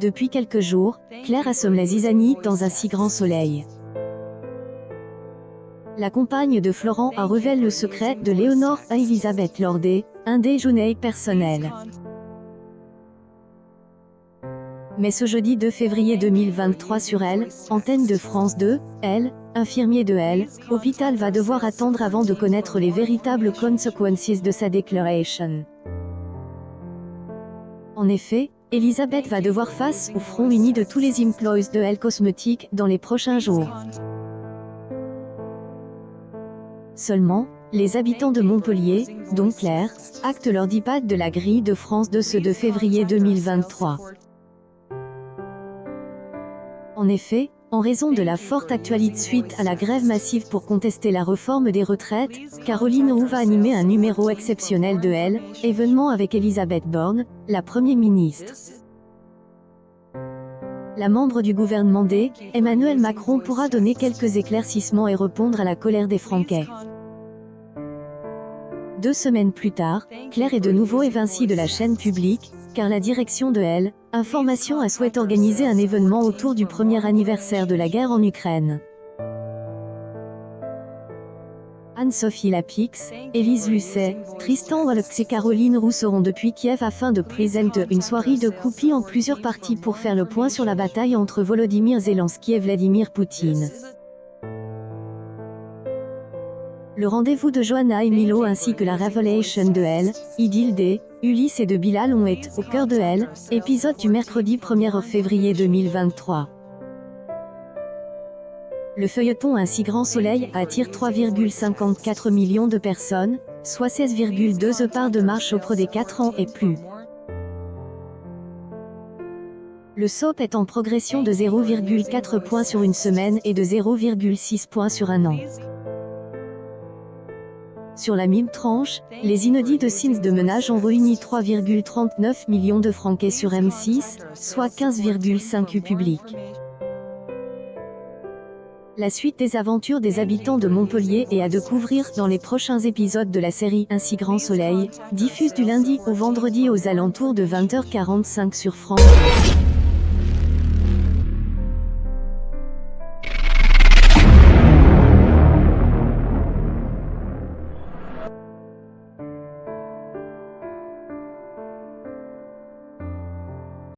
Depuis quelques jours, Claire assomme la zizanie dans un si grand soleil. La compagne de Florent a révélé le secret de Léonore à Elisabeth Lordet, un déjeuner personnel. Mais ce jeudi 2 février 2023 sur Elle, antenne de France 2, Elle, infirmier de Elle, hôpital va devoir attendre avant de connaître les véritables consequences de sa déclaration. En effet, Elisabeth va devoir face au front uni de tous les employés de Elle Cosmétiques dans les prochains jours. Seulement, les habitants de Montpellier, dont Claire, actent leur départ de la grille de France de ce 2 février 2023. En effet, en raison de la forte actualité suite à la grève massive pour contester la réforme des retraites, Caroline Roux va animer un numéro exceptionnel de Elle, événement avec Elisabeth Borne, la Première ministre. La membre du gouvernement Emmanuel Macron pourra donner quelques éclaircissements et répondre à la colère des Francais. 2 semaines plus tard, Claire est de nouveau évincée de la chaîne publique, car la direction de Elle, Information a souhaité organiser un événement autour du premier anniversaire de la guerre en Ukraine. Anne-Sophie Lapix, Élise Lucet, Tristan Wolof et Caroline Roux seront depuis Kiev afin de présenter une soirée de coupes en plusieurs parties pour faire le point sur la bataille entre Volodymyr Zelensky et Vladimir Poutine. Le rendez-vous de Johanna et Milo ainsi que la révélation de Elle, Idil D, Ulysse et de Bilal ont été au cœur de Elle, épisode du mercredi 1er février 2023. Le feuilleton Un si grand soleil attire 3,54 millions de personnes, soit 16,2 parts de marche auprès des 4 ans et plus. Le soap est en progression de 0,4 points sur une semaine et de 0,6 points sur un an. Sur la même tranche, les inédits de Sins de Ménage ont réuni 3,39 millions de franquets sur M6, soit 15,5 public. La suite des aventures des habitants de Montpellier est à découvrir dans les prochains épisodes de la série Un si grand soleil, diffuse du lundi au vendredi aux alentours de 20h45 sur France 2.